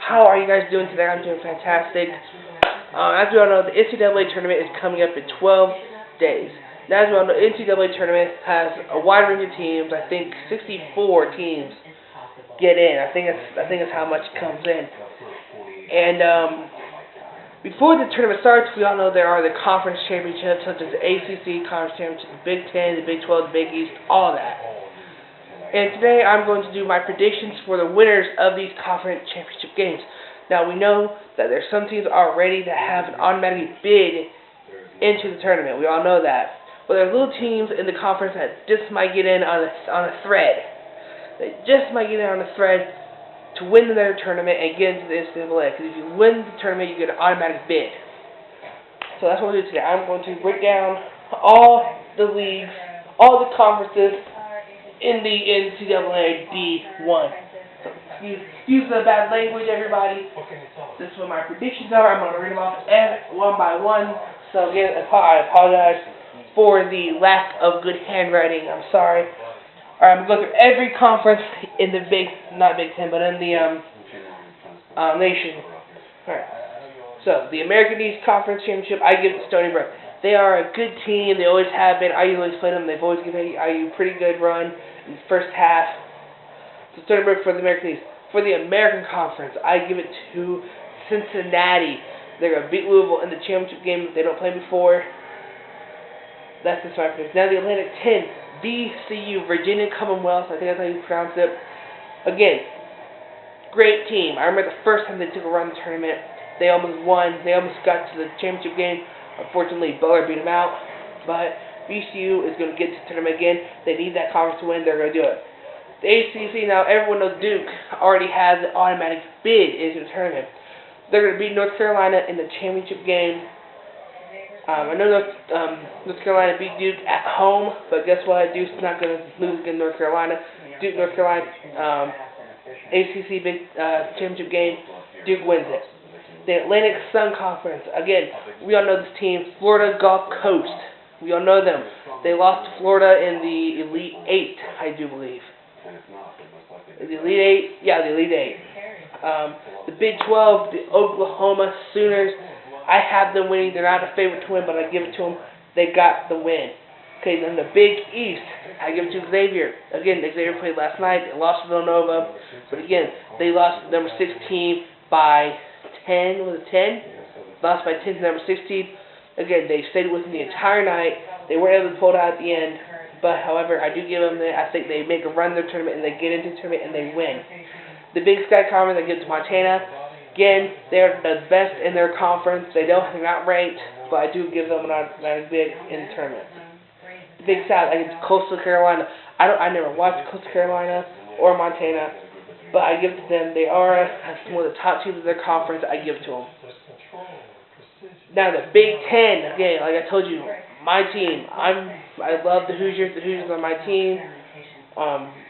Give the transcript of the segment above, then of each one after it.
How are you guys doing today? I'm doing fantastic. As we all know, the NCAA tournament is coming up in 12 days. Now, as we all know, the NCAA tournament has a wide range of teams. I think 64 teams get in. I think it's how much comes in. And before the tournament starts, we all know there are the conference championships, such as the ACC conference championship, the Big Ten, the Big 12, the Big East, all that. And today I'm going to do my predictions for the winners of these conference championship games. Now, we know that there's some teams already that have an automatic bid into the tournament. We all know that. But there's little teams in the conference that just might get in on a thread. They just might get in on a thread to win their tournament and get into the NCAA. Because if you win the tournament, you get an automatic bid. So that's what we'll do today. I'm going to break down all the leagues, all the conferences in the NCAA D1. So use the bad language, everybody. This is what my predictions are. I'm going to read them off one by one. So again, I apologize for the lack of good handwriting. I'm sorry. Alright, I'm going to go through every conference in the not Big Ten, but in the nation. Alright. So the American East Conference Championship, I give it to Stony Brook. They are a good team. They always have been. I always play them. They've always given IU a pretty good run in the first half. So Stony Brook for the American East. For the American Conference, I give it to Cincinnati. They're going to beat Louisville in the championship game if they don't play before. That's just my pick. Now the Atlantic 10, VCU, Virginia Commonwealth. I think that's how you pronounce it. Again, great team. I remember the first time they took a run in the tournament. They almost won. They almost got to the championship game. Unfortunately, Butler beat them out. But VCU is going to get to the tournament again. They need that conference to win. They're going to do it. The ACC, now everyone knows Duke already has an automatic bid into the tournament. They're going to beat North Carolina in the championship game. I know North Carolina beat Duke at home, but guess what? Duke's not going to lose against North Carolina. Duke, North Carolina, ACC big championship game. Duke wins it. The Atlantic Sun Conference. Again, we all know this team, Florida Gulf Coast. We all know them. They lost to Florida in the Elite Eight, I do believe. The Elite Eight? Yeah, the Elite Eight. The Big 12, the Oklahoma Sooners. I have them winning. They're not a favorite to win, but I give it to them. They got the win. Okay, then the Big East, I give it to Xavier. Again, Xavier played last night. They lost to Villanova. But again, they lost to number 16 by 10. Was it 10? Lost by 10 to number 16. Again, they stayed with them the entire night. They weren't able to pull it out at the end. But, however, I do give them that. I think they make a run in their tournament, and they get into the tournament, and they win. The Big Sky Conference, I give it to Montana. Again, they're the best in their conference. They're not ranked, but I do give them an automatic bid in the tournament. The Big South, I give it to Coastal Carolina. I never watched Coastal Carolina or Montana, but I give it to them. They are one of the top teams of their conference. I give it to them. Now the Big Ten, again, like I told you, my team. I love the Hoosiers. The Hoosiers are my team.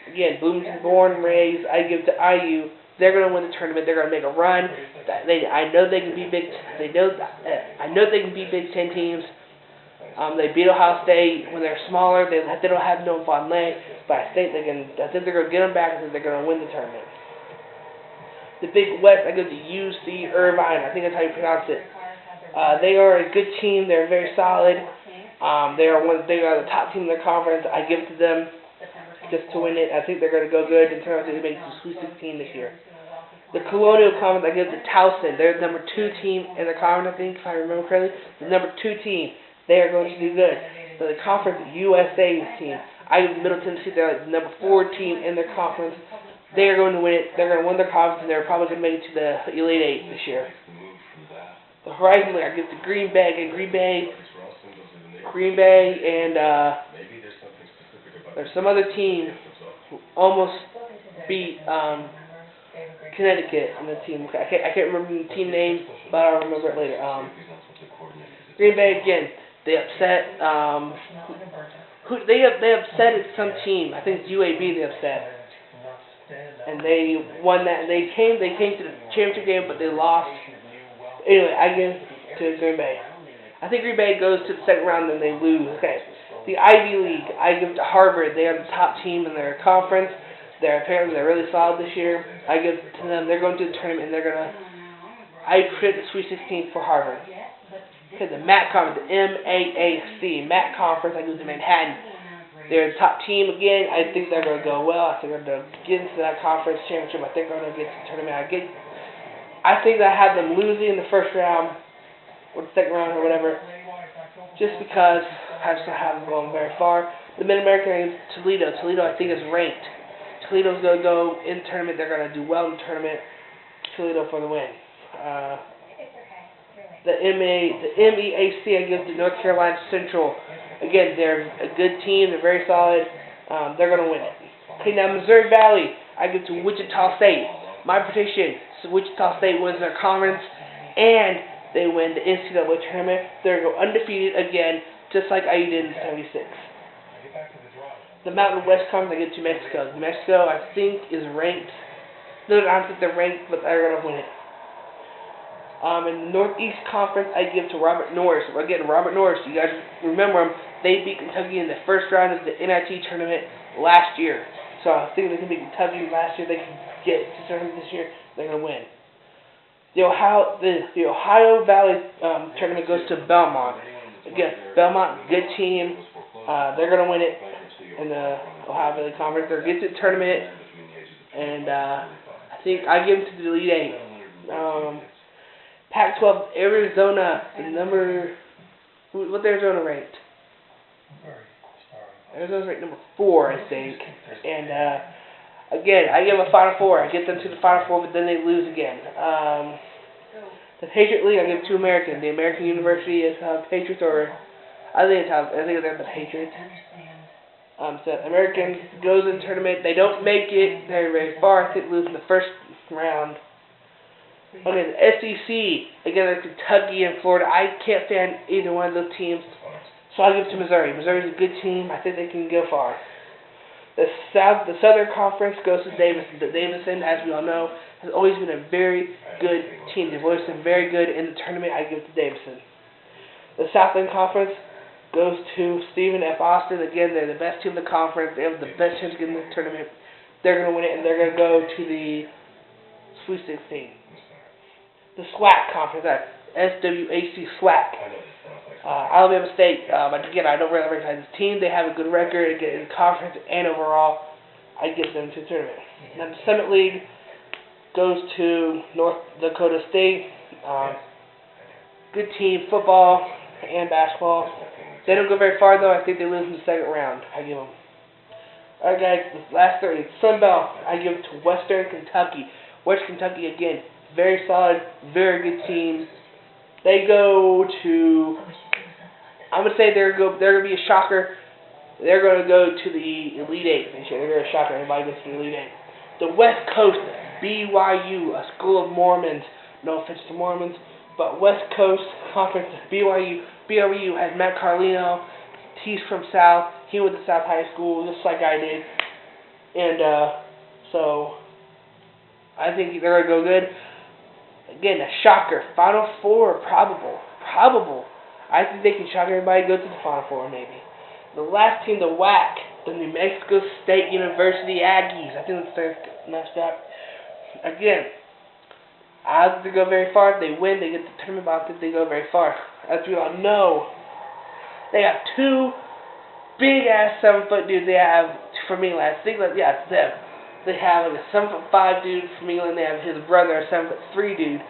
Again, Bloomington born and raised. I give it to IU. They're going to win the tournament. They're going to make a run. I know they can beat I know they can beat Big Ten teams. They beat Ohio State when they're smaller. They don't have no Von Lane, but I think they're going to get them back. I think they're going to win the tournament. The Big West, I go to UC Irvine. I think that's how you pronounce it. They are a good team. They're very solid. They are the top team in their conference. I give it to them just to win it. I think they're going to go good in terms of making the Sweet 16 this year. The Colonial Conference, I give it to Towson. They're the number 2 team in the conference, I think, if I remember correctly. The number 2 team. They are going to do good. So the Conference USA team, I give Middle Tennessee. They're the number 4 team in their conference. They are going to win it. They're going to win their conference, and they're probably going to make it to the Elite Eight this year. The Horizon League, I give it to Green Bay. And Green Bay, and there's some other team who almost beat Connecticut in the team. I can't remember the team name, but I'll remember it later. Green Bay again. They upset. They upset some team. I think it's UAB. They upset, and they won that. They came to the championship game, but they lost. Anyway, I give it to Green Bay. I think Green Bay goes to the second round and they lose. Okay. The Ivy League, I give it to Harvard. They are the top team in their conference. They're really solid this year. I give it to them. They're going to the tournament, and I predict the Sweet 16 for Harvard. Okay, the MAC conference, the MAAC, MAC conference. I give it to Manhattan. They're the top team again. I think they're going to go well. I think they're going to get into that conference championship. I think they're going to get to the tournament. I think I have them losing in the first round or the second round or whatever, just because I just don't have them going very far. The Mid-American is Toledo. Toledo, I think, is ranked. Toledo's going to go in the tournament. They're going to do well in the tournament. Toledo for the win. The MEAC, I give to North Carolina Central. Again, they're a good team. They're very solid. They're going to win it. Okay, now Missouri Valley, I give to Wichita State. My prediction is Wichita State wins their conference, and they win the NCAA tournament. They're going to go undefeated again, just like IU did in '76. The Mountain West Conference, I give to Mexico. Mexico, I think, is ranked. No, I don't think they're ranked, but they're going to win it. In the Northeast Conference, I give to Robert Norris. Again, Robert Norris, you guys remember them. They beat Kentucky in the first round of the NIT tournament last year. So I think they can beat Kentucky last year. They can get to the tournament this year. They're going to win. The Ohio Valley tournament goes to Belmont. Again, Belmont, good team. They're going to win it in the Ohio Valley Conference. They're going to get to the tournament. And I think I give them to the Elite Eight. Pac-12, Arizona, what's Arizona ranked? Arizona's ranked number 4, I think. And again, I give them a Final Four. I get them to the Final Four, but then they lose again. The Patriot League, I give to American. The American University is Patriots, or I think they're the Patriots. So American goes in the tournament. They don't make it very far. I think they lose in the first round. Okay, the SEC, again, there's Kentucky and Florida. I can't stand either one of those teams, so I'll give it to Missouri. Missouri's a good team. I think they can go far. The Southern Conference goes to Davidson. Davidson, as we all know, has always been a very good team. They've always been very good in the tournament. I give it to Davidson. The Southland Conference goes to Stephen F. Austin. Again, they're the best team in the conference. They have the best chance to get in the tournament. They're going to win it, and they're going to go to the Sweet 16. The SWAC Conference, SWAC, SWAC. Alabama State, again, I don't really recognize this team. They have a good record in the conference and overall. I give them to the tournament. Now, the Summit League goes to North Dakota State. Good team, football and basketball. They don't go very far, though. I think they lose in the second round. I give them. Alright, guys, the last 30. Sun Belt, I give it to Western Kentucky. Western Kentucky, again, very solid, very good team. They go to, I'm going to say they're going to be a shocker. They're going to go to the Elite Eight. They're going to shock everybody goes to the Elite Eight. The West Coast, BYU, a school of Mormons. No offense to Mormons, but West Coast Conference, BYU. BYU has Matt Carlino. He's from South. He went to South High School, just like I did. And so I think they're going to go good. Again, a shocker. Final Four, probable. I think they can shock everybody, go to the Final Four, maybe. The last team, the WAC, the New Mexico State University Aggies. I think that's their mascot. Again, I don't think they go very far. If they win, they get the tournament, but I don't think they go very far. As we all know, they have two big-ass 7-foot dudes. They have, from England, I think, yeah, it's them. They have like a 7'5" dude from England. They have his brother, a 7'3" dude,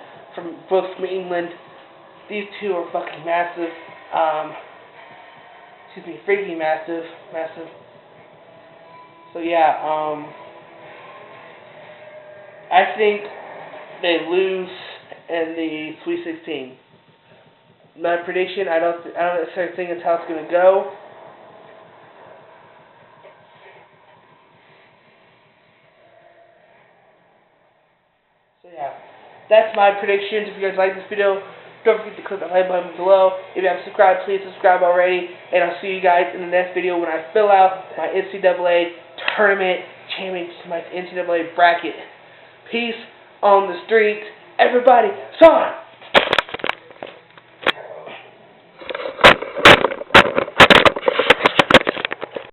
both from England. These two are fucking massive. Freaking massive. So yeah, I think they lose in the Sweet 16. My prediction, I don't necessarily think that's how it's gonna go. So yeah, that's my predictions. If you guys like this video, don't forget to click the like button below. If you haven't subscribed, please subscribe already. And I'll see you guys in the next video when I fill out my NCAA tournament championship, my NCAA bracket. Peace on the streets. Everybody, son!